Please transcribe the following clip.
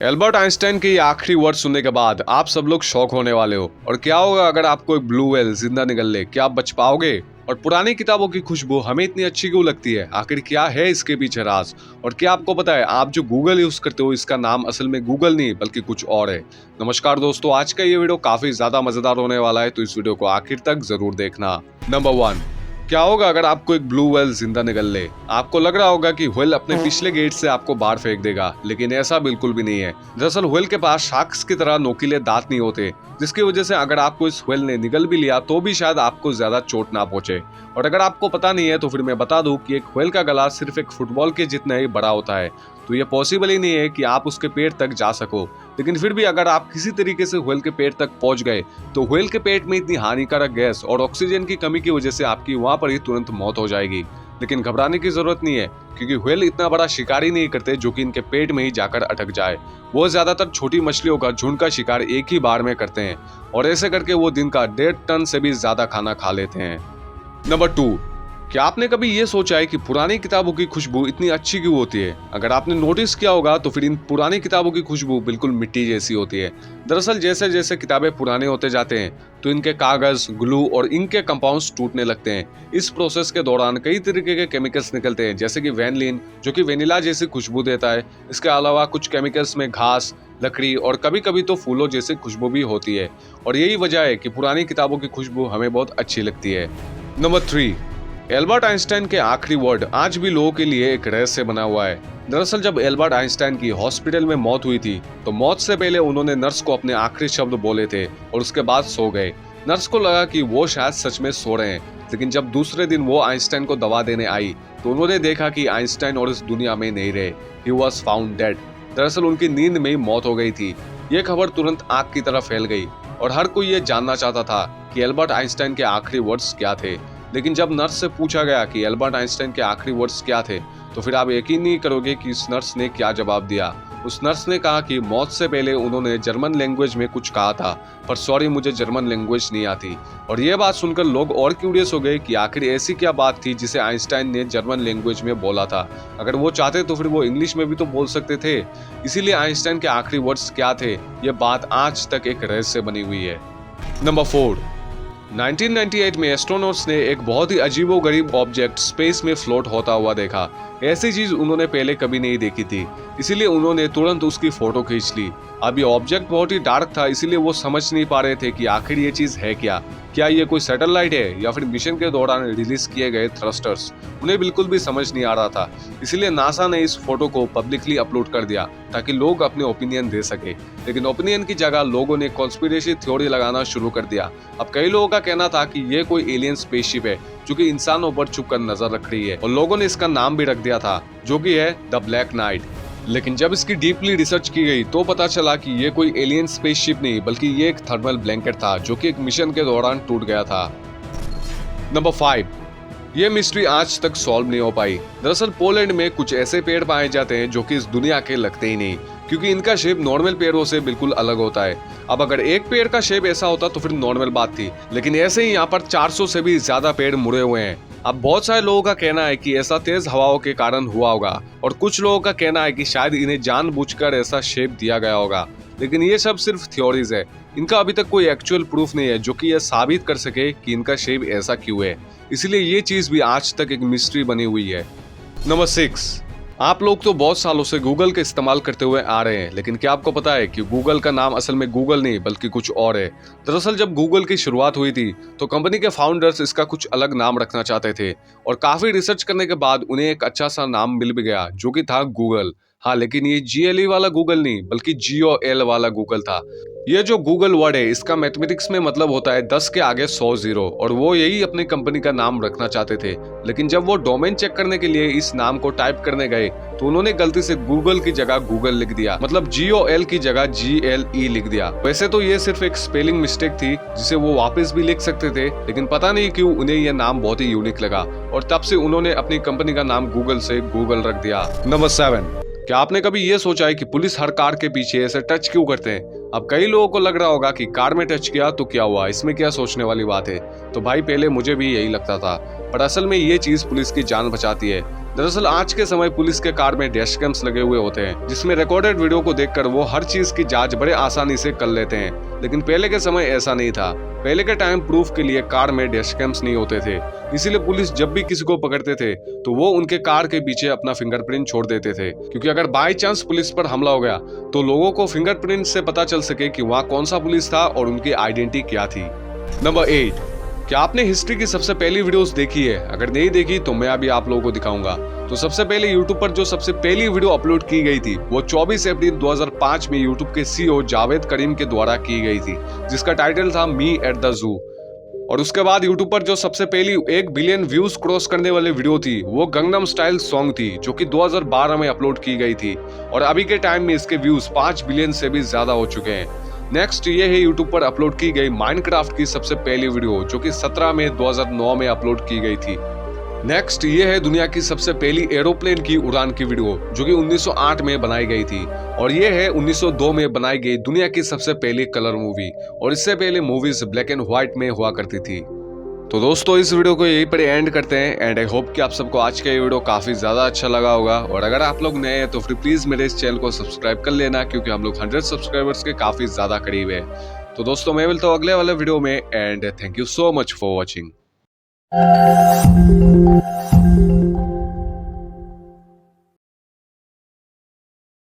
Albert Einstein के ये आखिरी वर्ड सुनने के बाद आप सब लोग शॉक होने वाले हो। और क्या होगा अगर आपको एक ब्लू व्हेल जिंदा निकल ले? क्या आप बच पाओगे? और पुरानी किताबों की खुशबू हमें इतनी अच्छी क्यों लगती है? आखिर क्या है इसके पीछे राज? और क्या आपको पता है आप जो गूगल यूज करते हो इसका नाम असल में गूगल नहीं बल्कि कुछ और है। नमस्कार दोस्तों, आज का ये वीडियो काफी ज्यादा मजेदार होने वाला है, तो इस वीडियो को आखिर तक जरूर देखना। नंबर 1, क्या होगा अगर आपको एक ब्लू व्हेल जिंदा निकल ले? आपको लग रहा होगा कि व्हेल अपने पिछले गेट से आपको बाहर फेंक देगा, लेकिन ऐसा बिल्कुल भी नहीं है। दरअसल व्हेल के पास शार्क्स की तरह नोकीले दांत नहीं होते, जिसकी वजह से अगर आपको इस व्हेल ने निगल भी लिया तो भी शायद आपको ज्यादा चोट ना पहुंचे। और अगर आपको पता नहीं है तो फिर मैं बता दूं कि एक व्हेल का गला सिर्फ एक फुटबॉल के जितना ही बड़ा होता है, तो ये पॉसिबल ही नहीं है कि आप उसके पेट तक जा सको। लेकिन फिर भी अगर आप किसी तरीके से व्हेल के पेट तक पहुंच गए तो व्हेल के पेट में इतनी हानिकारक गैस और ऑक्सीजन की कमी की वजह से आपकी वहां पर ही तुरंत मौत हो जाएगी। लेकिन घबराने की जरूरत नहीं है, क्योंकि व्हेल इतना बड़ा शिकारी नहीं करते जो कि इनके पेट में ही जाकर अटक जाए। वो ज्यादातर छोटी मछलियों का झुंड का शिकार एक ही बार में करते हैं, और ऐसे करके वो दिन का 1.5 टन से भी ज्यादा खाना खा लेते हैं। नंबर 2, क्या आपने कभी ये सोचा है कि पुरानी किताबों की खुशबू इतनी अच्छी क्यों होती है? अगर आपने नोटिस किया होगा तो फिर इन पुरानी किताबों की खुशबू बिल्कुल मिट्टी जैसी होती है। दरअसल जैसे जैसे किताबें पुराने होते जाते हैं तो इनके कागज, ग्लू और इंक के कंपाउंड्स टूटने लगते हैं। इस प्रोसेस के दौरान कई तरीके के केमिकल्स निकलते हैं, जैसे कि वैनिलीन जो कि वेनिला जैसी खुशबू देता है। इसके अलावा कुछ केमिकल्स में घास, लकड़ी और कभी कभी तो फूलों जैसी खुशबू भी होती है, और यही वजह है कि पुरानी किताबों की खुशबू हमें बहुत अच्छी लगती है। नंबर 3, एल्बर्ट आइंस्टाइन के आखिरी वर्ड आज भी लोगों के लिए एक रहस्य बना हुआ है। दरअसल जब एल्बर्ट आइंस्टाइन की हॉस्पिटल में मौत हुई थी तो मौत से पहले उन्होंने नर्स को अपने आखिरी शब्द बोले थे और उसके बाद सो गए। नर्स को लगा कि वो शायद सच में सो रहे हैं, लेकिन जब दूसरे दिन वो आइंस्टाइन को दवा देने आई तो उन्होंने देखा कि आइंस्टाइन और इस दुनिया में नहीं रहे। He was found dead. दरअसल उनकी नींद में ही मौत हो गई थी। ये खबर तुरंत आग की तरह फैल गई और हर कोई ये जानना चाहता था कि एल्बर्ट आइंस्टाइन के आखिरी वर्ड्स क्या थे। लेकिन जब नर्स से पूछा गया कि एल्बर्ट आइंस्टाइन के आखिरी वर्ड्स क्या थे, तो फिर आप यकीन नहीं करोगे कि इस नर्स ने क्या जवाब दिया। उस नर्स ने कहा कि मौत से पहले उन्होंने जर्मन लैंग्वेज में कुछ कहा था, पर सॉरी मुझे जर्मन लैंग्वेज नहीं आती। और ये बात सुनकर लोग और क्यूरियस हो गए कि आखिर ऐसी क्या बात थी जिसे आइंस्टाइन ने जर्मन लैंग्वेज में बोला था। अगर वो चाहते तो फिर वो इंग्लिश में भी तो बोल सकते थे। इसीलिए आइंस्टाइन के आखिरी वर्ड्स क्या थे, ये बात आज तक एक रहस्य बनी हुई है। नंबर 4, 1998 में एस्ट्रोनॉट्स ने एक बहुत ही अजीबोगरीब ऑब्जेक्ट स्पेस में फ्लोट होता हुआ देखा। ऐसी चीज उन्होंने पहले कभी नहीं देखी थी, इसीलिए उन्होंने तुरंत उसकी फोटो खींच ली। अब ये ऑब्जेक्ट बहुत ही डार्क था, इसीलिए वो समझ नहीं पा रहे थे कि आखिर ये चीज है क्या ये कोई सैटेलाइट है या फिर मिशन के दौरान रिलीज किए गए थ्रस्टर्स। उन्हें बिल्कुल भी समझ नहीं आ रहा था। इसीलिए नासा ने इस फोटो को पब्लिकली अपलोड कर दिया ताकि लोग अपने ओपिनियन दे सके। लेकिन ओपिनियन की जगह लोगों ने कॉन्स्पिरेसी थ्योरी लगाना शुरू कर दिया। अब कई लोगों का कहना था कि ये कोई एलियन स्पेसशिप है जो कि इंसानों पर छुपकर नजर रख रही है, और लोगों ने इसका नाम भी रख दिया था जो कि है द ब्लैक नाइट। लेकिन जब इसकी डीपली रिसर्च की गई तो पता चला कि ये कोई एलियन स्पेसशिप नहीं बल्कि ये एक थर्मल ब्लैंकेट था जो कि एक मिशन के दौरान टूट गया था। नंबर 5, ये मिस्ट्री आज तक सॉल्व नहीं हो पाई। दरअसल पोलैंड में कुछ ऐसे पेड़ पाए जाते हैं जो कि इस दुनिया के लगते ही नहीं, क्योंकि इनका शेप नॉर्मल पेड़ों से बिल्कुल अलग होता है। अब अगर एक पेड़ का शेप ऐसा होता तो फिर नॉर्मल बात थी, लेकिन ऐसे ही यहाँ पर 400 से भी ज्यादा पेड़ मुड़े हुए हैं। अब बहुत सारे लोगों का कहना है कि ऐसा तेज हवाओं के कारण हुआ होगा, और कुछ लोगों का कहना है कि शायद इन्हें जानबूझकर ऐसा शेप दिया गया होगा। लेकिन ये सब सिर्फ थ्योरीज है, इनका अभी तक कोई एक्चुअल प्रूफ नहीं है जो कि यह साबित कर सके कि इनका शेप ऐसा क्यों है। इसलिए ये चीज भी आज तक एक मिस्ट्री बनी हुई है। नंबर 6, आप लोग तो बहुत सालों से गूगल का इस्तेमाल करते हुए आ रहे हैं, लेकिन क्या आपको पता है कि गूगल का नाम असल में गूगल नहीं बल्कि कुछ और है। दरअसल जब गूगल की शुरुआत हुई थी तो कंपनी के फाउंडर्स इसका कुछ अलग नाम रखना चाहते थे, और काफी रिसर्च करने के बाद उन्हें एक अच्छा सा नाम मिल भी गया जो कि था गूगल। हाँ, लेकिन ये GLE वाला गूगल नहीं बल्कि GOL वाला गूगल था। ये जो गूगल वर्ड है इसका मैथमेटिक्स में मतलब होता है 10 के आगे 100 जीरो, और वो यही अपनी कंपनी का नाम रखना चाहते थे। लेकिन जब वो डोमेन चेक करने के लिए इस नाम को टाइप करने गए तो उन्होंने गलती से गूगल की जगह गूगल लिख दिया, मतलब GOL की जगह GLE लिख दिया। वैसे तो ये सिर्फ एक स्पेलिंग मिस्टेक थी जिसे वो वापस भी लिख सकते थे, लेकिन पता नहीं क्यों उन्हें यह नाम बहुत ही यूनिक लगा, और तब से उन्होंने अपनी कंपनी का नाम गूगल से गूगल रख दिया। नंबर 7, क्या आपने कभी ये सोचा है कि पुलिस हर कार के पीछे ऐसे टच क्यों करते हैं? अब कई लोगों को लग रहा होगा कि कार में टच किया तो क्या हुआ, इसमें क्या सोचने वाली बात है। तो भाई पहले मुझे भी यही लगता था, पर असल में ये चीज पुलिस की जान बचाती है। दरअसल आज के समय पुलिस के कार में डैश कैम्स लगे हुए होते हैं, जिसमें रिकॉर्डेड वीडियो को देखकर वो हर चीज की जांच बड़े आसानी से कर लेते हैं। लेकिन पहले के समय ऐसा नहीं था। पहले के टाइम प्रूफ के लिए कार में डैश कैम्स नहीं होते थे, इसीलिए पुलिस जब भी किसी को पकड़ते थे तो वो उनके कार के पीछे अपना फिंगरप्रिंट छोड़ देते थे, क्योंकि अगर बाई चांस पुलिस पर हमला हो गया तो लोगों को फिंगरप्रिंट से पता चल सके कि वहाँ कौन सा पुलिस था और उनकी आइडेंटिटी क्या थी। नंबर 8, क्या आपने हिस्ट्री की सबसे पहली वीडियोस देखी है? अगर नहीं देखी तो मैं अभी आप लोगों को दिखाऊंगा। तो सबसे पहले YouTube पर जो सबसे पहली वीडियो अपलोड की गई थी वो 24 अप्रैल 2005 में YouTube के CEO जावेद करीम के द्वारा की गई थी, जिसका टाइटल था मी एट द जू। और उसके बाद YouTube पर जो सबसे पहली 1 बिलियन व्यूज क्रॉस करने वाली वीडियो थी वो गंगनम स्टाइल सॉन्ग थी, जो कि 2012 में अपलोड की गई थी और अभी के टाइम में इसके व्यूज 5 बिलियन से भी ज्यादा हो चुके हैं। नेक्स्ट ये है YouTube पर अपलोड की गई माइनक्राफ्ट की सबसे पहली वीडियो, जो कि 17 मई 2009 में अपलोड की गई थी। नेक्स्ट ये है दुनिया की सबसे पहली एरोप्लेन की उड़ान की वीडियो, जो कि 1908 में बनाई गई थी। और ये है 1902 में बनाई गई दुनिया की सबसे पहली कलर मूवी, और इससे पहले मूवीज ब्लैक एंड व्हाइट में हुआ करती थी। तो दोस्तों इस वीडियो को यहीं पर एंड करते हैं एंड आई होप कि आप सबको आज का ये वीडियो काफी ज्यादा अच्छा लगा होगा। और अगर आप लोग नए हैं तो फिर प्लीज मेरे इस चैनल को सब्सक्राइब कर लेना, क्योंकि हम लोग 100 सब्सक्राइबर्स के काफी ज्यादा करीब है। तो दोस्तों मैं मिलता हूँ अगले वाले वीडियो में and thank you so much for watching.